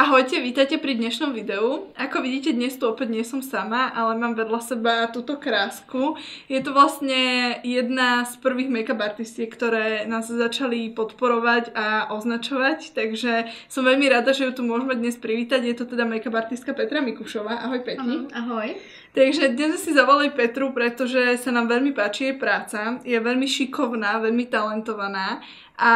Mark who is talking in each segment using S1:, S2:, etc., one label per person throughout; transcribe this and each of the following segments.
S1: Ahojte, vítajte pri dnešnom videu. Ako vidíte, dnes tu opäť nie som sama, ale mám vedľa seba túto krásku. Je to vlastne jedna z prvých make-up artistiek, ktoré nás začali podporovať a označovať, takže som veľmi rada, že ju tu môžeme dnes privítať. Je to teda make-up artistka Petra Mikušová. Ahoj Peti.
S2: Ahoj.
S1: Takže dnes si zavolali Petru, pretože sa nám veľmi páči jej práca. Je veľmi šikovná, veľmi talentovaná. A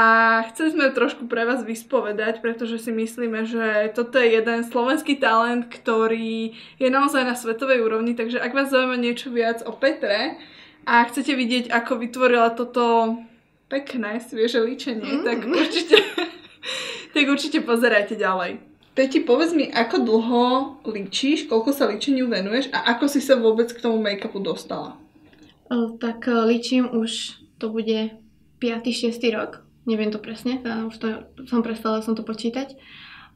S1: chceli sme ju trošku pre vás vyspovedať, pretože si myslíme, že toto je jeden slovenský talent, ktorý je naozaj na svetovej úrovni, takže ak vás zaujíma niečo viac o Petre a chcete vidieť, ako vytvorila toto pekné, svieže líčenie, tak určite pozerajte ďalej. Peti, povedz mi, ako dlho líčiš, koľko sa líčeniu venuješ a ako si sa vôbec k tomu make-upu dostala?
S2: Tak líčim už, to bude 5. 6. rok. Neviem to presne, už prestala som to počítať.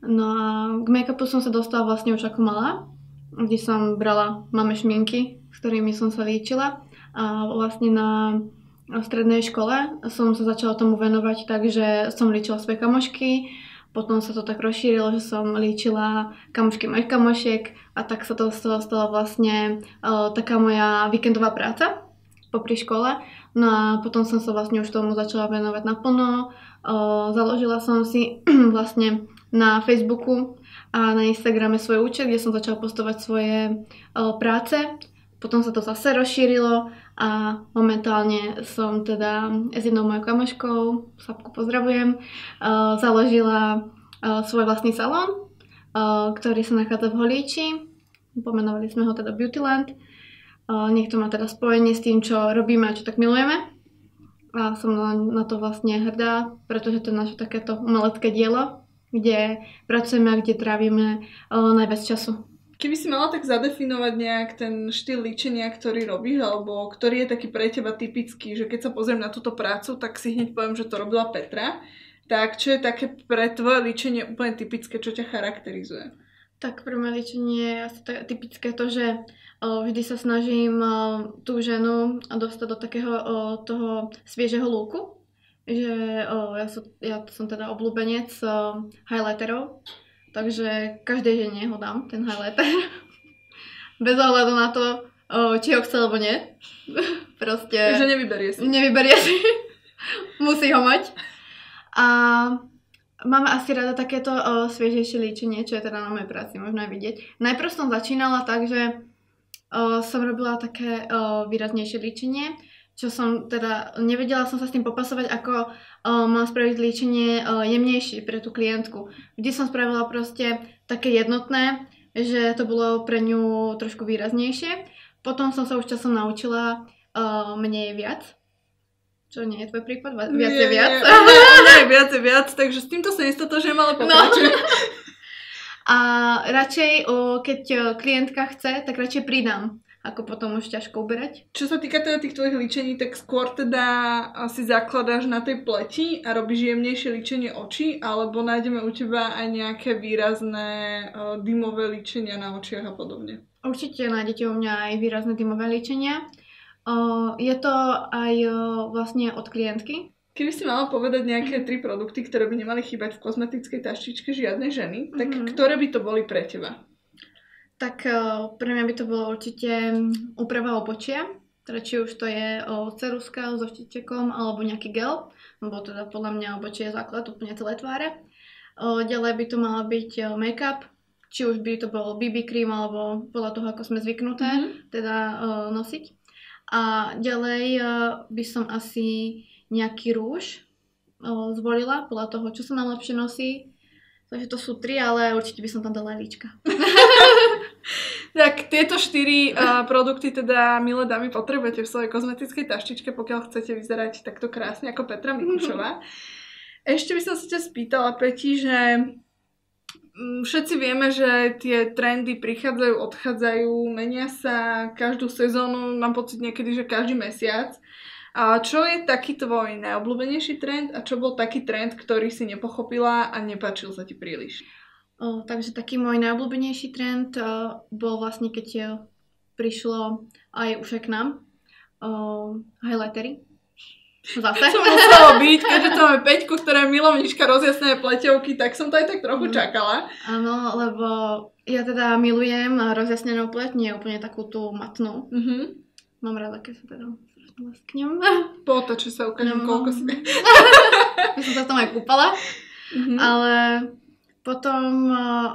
S2: No a k make-upu som sa dostala vlastne už ako malá, kde som brala mame šminky, s ktorými som sa líčila. A vlastne na strednej škole som sa začala tomu venovať tak, že som líčila svoje kamošky, potom sa to tak rozšírilo, že som líčila kamošky mojich kamošiek a tak sa to stala vlastne taká moja víkendová práca popri škole. No a potom som sa vlastne už tomu začala venovať naplno. Založila som si vlastne na Facebooku a na Instagrame svoj účet, kde som začala postovať svoje práce. Potom sa to zase rozšírilo a momentálne som teda s jednou mojou kamoškou, Sapku pozdravujem, založila svoj vlastný salón, ktorý sa nachádza v Holíči. Pomenovali sme ho teda Beautyland. Niekto má teda spojenie s tým, čo robíme a čo tak milujeme. A som na to vlastne hrdá, pretože to je naše takéto umelecké dielo, kde pracujeme a kde trávime najviac času.
S1: Keby si mala tak zadefinovať nejak ten štýl líčenia, ktorý robíš, alebo ktorý je taký pre teba typický, že keď sa pozriem na túto prácu, tak si hneď poviem, že to robila Petra. Tak čo je také pre tvoje líčenie úplne typické, čo ťa charakterizuje?
S2: Tak pre moje líčenie je asi typické to, že vždy sa snažím tú ženu dostať do takého toho sviežeho looku. Že ja som teda obľúbenec highlighterov, takže každej žene ho dám, ten highlighter. Bez ohľadu na to, či ho chce alebo nie. Proste...
S1: Takže nevyberie si.
S2: Nevyberie si. Musí ho mať. A máme asi rada takéto sviežejšie líčenie, čo je teda na mojej práci, možno aj vidieť. Najprv som začínala tak, že som robila také výraznejšie líčenie, čo som teda nevedela som sa s tým popasovať, ako mám spraviť líčenie jemnejšie pre tú klientku. Vždy som spravila proste také jednotné, že to bolo pre ňu trošku výraznejšie. Potom som sa už časom naučila menej je viac. Čo nie je tvoj prípad? Viac je viac?
S1: Nie, viac je viac, takže s týmto sa nestotožujem, ale pokračujem. No.
S2: A radšej, keď klientka chce, tak radšej pridám, ako potom už ťažko uberať.
S1: Čo sa týka teda tých tvojich líčení, tak skôr teda si zakladáš na tej pleti a robíš jemnejšie líčenie očí, alebo nájdeme u teba aj nejaké výrazné dymové líčenia na očiach a podobne?
S2: Určite nájdete u mňa aj výrazné dymové líčenia. Je to aj vlastne od klientky.
S1: Keby si mala povedať nejaké 3 produkty, ktoré by nemali chýbať v kozmetickej taštičke žiadnej ženy, tak ktoré by to boli pre teba?
S2: Tak pre mňa by to bolo určite úprava obočia, teda či už to je ceruska so štítečkom alebo nejaký gel, lebo teda podľa mňa obočie je základ úplne celé tváre. Ďalej by to mala byť make-up, či už by to bol BB cream alebo podľa toho, ako sme zvyknuté teda nosiť. A ďalej by som asi nejaký rúž zvolila podľa toho, čo sa nám lepšie nosí. Takže to sú 3, ale určite by som tam dala aj líčka.
S1: Tak tieto 4 produkty teda, milé dámy, potrebujete v svojej kozmetickej taštičke, pokiaľ chcete vyzerať takto krásne ako Petra Mikušová. Ešte by som sa ťa spýtala, Peti, že všetci vieme, že tie trendy prichádzajú, odchádzajú, menia sa každú sezónu, mám pocit niekedy, že každý mesiac. A čo je taký tvoj najobľúbenejší trend a čo bol taký trend, ktorý si nepochopila a nepáčil sa ti príliš?
S2: Takže taký môj najobľúbenejší trend bol vlastne, keď prišlo aj už aj k nám highlightery. Zase?
S1: Čo muselo byť, keďže to máme Peťku, ktorá je milovnička rozjasnené pleťovky, tak som to aj tak trochu čakala.
S2: Áno, lebo ja teda milujem rozjasnenú pleť, nie úplne takú tú matnú. Mám rada, keď sa teda vlastknem.
S1: Potoči sa, ukážem, koľko si...
S2: Ja som sa tam aj kúpala, ale potom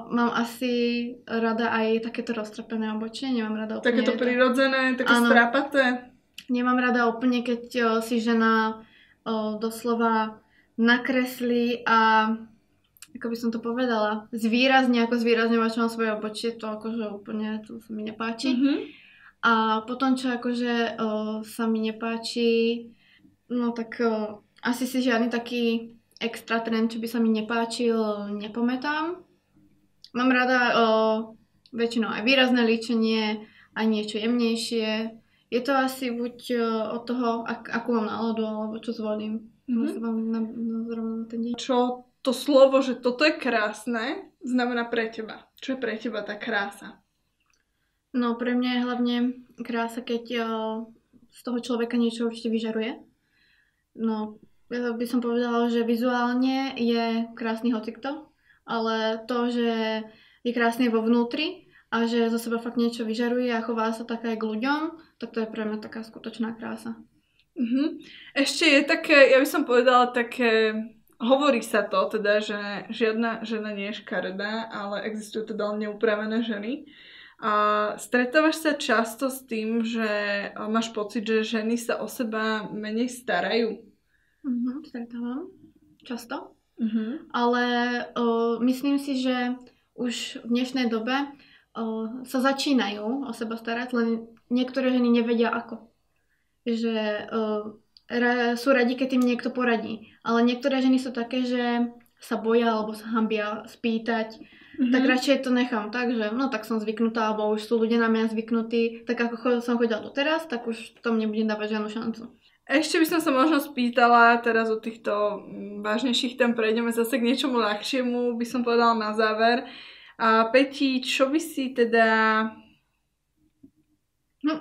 S2: mám asi rada aj takéto roztrapené obočie, nemám rada úplne...
S1: Takéto prirodzené, také strapaté.
S2: Nemám rada úplne, keď si žena doslova nakreslí a ako by som to povedala, ako zvýrazňovať svoje obočie, to akože úplne to sa mi nepáči. A potom, čo akože sa mi nepáči, no tak asi si žiadny taký extra trend, čo by sa mi nepáčil, nepamätám. Mám rada väčšinou aj výrazné líčenie, aj niečo jemnejšie. Je to asi buď od toho, akú mám náladu, alebo čo zvolím. Na ten deň.
S1: Čo to slovo, že toto je krásne, znamená pre teba? Čo je pre teba tá krása?
S2: No pre mňa je hlavne krása, keď z toho človeka niečo určite vyžaruje. No, ja by som povedala, že vizuálne je krásny hocikto, ale to, že je krásny vo vnútri a že zo seba fakt niečo vyžaruje a chová sa tak aj k ľuďom, tak to je pre mňa taká skutočná krása.
S1: Ešte je také, ja by som povedala také, hovorí sa to teda, že žiadna žena nie je škaredá, ale existujú teda neupravené ženy. A stretávaš sa často s tým, že máš pocit, že ženy sa o seba menej starajú?
S2: Stretávam. Často. Ale myslím si, že už v dnešnej dobe sa začínajú o seba starať, len niektoré ženy nevedia ako. Že sú radi, keď im niekto poradí. Ale niektoré ženy sú také, že sa boja alebo sa hanbia spýtať. Tak radšej to nechám tak, že no tak som zvyknutá, alebo už sú ľudia na mňa zvyknutí, tak ako som chodila doteraz, tak už tom nebudem dávať žiadnu šancu.
S1: Ešte by som sa možno spýtala, teraz od týchto vážnejších tém prejdeme zase k niečomu ľahšiemu, by som povedala na záver. A Peti, čo by si teda...
S2: No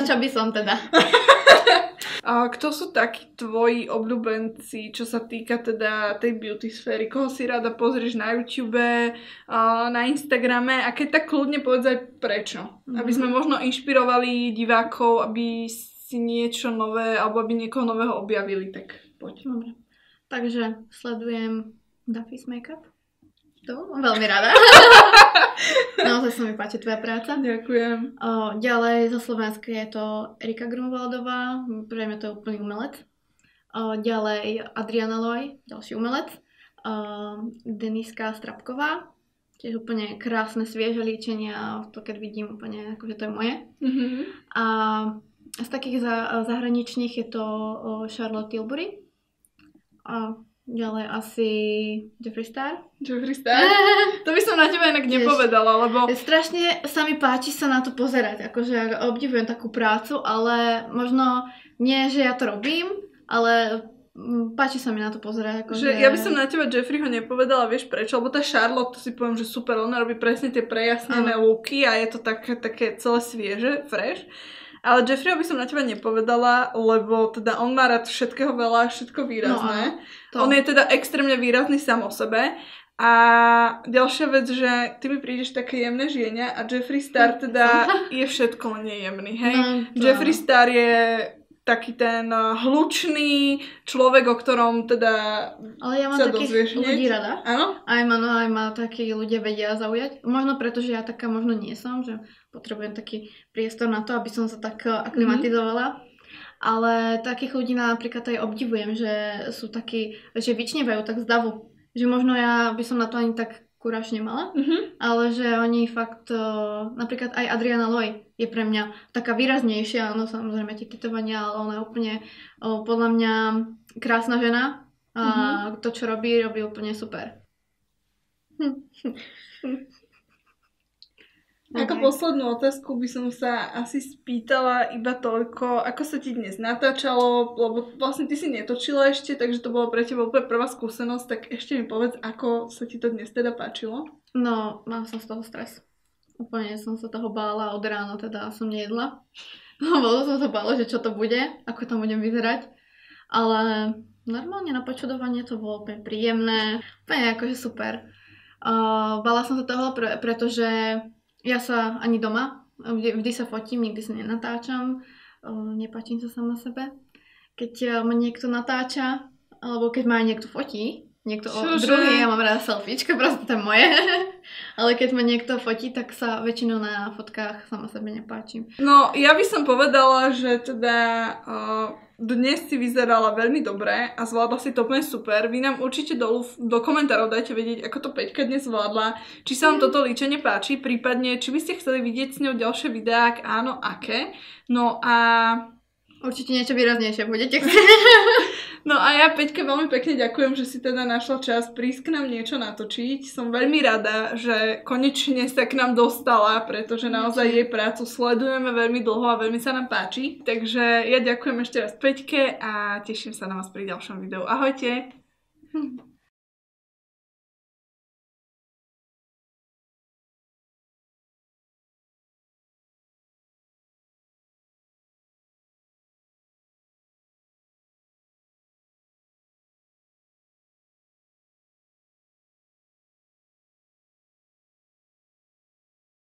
S2: čo by som teda?
S1: A kto sú takí tvoji obľúbenci, čo sa týka teda tej beauty sféry? Koho si rada pozrieš na YouTube, na Instagrame? A keď tak kľudne povedz aj prečo. Aby sme možno inšpirovali divákov, aby si niečo nové, alebo aby niekoho nového objavili, tak poď.
S2: Dobre. Takže sledujem Duffy's Makeup. To mám veľmi rada. Naozaj sa mi páči tvoja práca.
S1: Ďakujem.
S2: Ďalej zo Slovenska je to Erika Grunwaldová, pre mňa to je úplný umelec. Ďalej Adriana Loy, ďalší umelec. Deniska Strapková, tiež úplne krásne, svieže líčenia, to keď vidím úplne, akože to je moje. A z takých zahraničných je to Charlotte Tilbury. A ďalej asi Jeffree Star.
S1: Jeffree Star? To by som na teba inak nepovedala, lebo...
S2: Strašne sa mi páči sa na to pozerať, akože obdivujem takú prácu, ale možno nie, že ja to robím, ale páči sa mi na to pozerať. Akože...
S1: Ja by som na teba Jeffreeho nepovedala, vieš prečo, lebo tá Charlotte, to si poviem, že super, ona robí presne tie prejasnené looky a je to také celé svieže, fresh. Ale Jeffreeho by som na teba nepovedala, lebo teda on má rád všetkého veľa, všetko výrazné. On je teda extrémne výrazný sám o sebe. A ďalšia vec, že ty mi prídeš také jemné žienia a Jeffree Star teda je všetko len nejemný, hej? Jeffree Star je taký ten hlučný človek, o ktorom teda
S2: ale ja mám
S1: sa
S2: takých ľudí rada.
S1: Áno?
S2: Aj ma takí ľudia vedia zaujať. Možno preto, že ja taká možno nie som, že potrebujem taký priestor na to, aby som sa tak aklimatizovala. Ale takých ľudí napríklad aj obdivujem, že sú takí, že vyčnevajú tak z davu. Že možno ja by som na to ani tak kúraž nemala, ale že oni fakt, napríklad aj Adriana Loy je pre mňa taká výraznejšia, no samozrejme tie tetovania, ale ona je úplne podľa mňa krásna žena a to, čo robí úplne super.
S1: Ako poslednú otázku by som sa asi spýtala iba toľko, ako sa ti dnes natáčalo, lebo vlastne ty si netočila ešte, takže to bolo pre teba úplne prvá skúsenosť, tak ešte mi povedz, ako sa ti to dnes teda páčilo?
S2: No, mám som z toho stres. Úplne som sa toho bála, od rána teda som nejedla. No, bolo som sa bála, že čo to bude, ako tam budem vyzerať. Ale normálne na počudovanie to bolo úplne príjemné, úplne akože super. Bála som sa toho, pretože ja sa ani doma, vždy sa fotím, nikdy sa nenatáčam, nepáčim sa sama sebe. Keď ma niekto natáča, alebo keď ma aj niekto fotí, niekto druhý, ja mám rada selfiečka, proste to je moje. Ale keď ma niekto fotí, tak sa väčšinou na fotkách sama sebe nepáčim.
S1: No, ja by som povedala, že teda dnes si vyzerala veľmi dobre a zvládla si to úplne super. Vy nám určite dolu do komentárov dajte vedieť, ako to Peťka dnes zvládla. Či sa vám toto líčenie páči, prípadne či by ste chceli vidieť s ňou ďalšie videá, ak áno, aké. No a...
S2: Určite niečo výraznejšie budete
S1: No a ja Peťke veľmi pekne ďakujem, že si teda našla čas prísť k nám niečo natočiť. Som veľmi rada, že konečne sa k nám dostala, pretože naozaj jej prácu sledujeme veľmi dlho a veľmi sa nám páči. Takže ja ďakujem ešte raz Peťke a teším sa na vás pri ďalšom videu. Ahojte!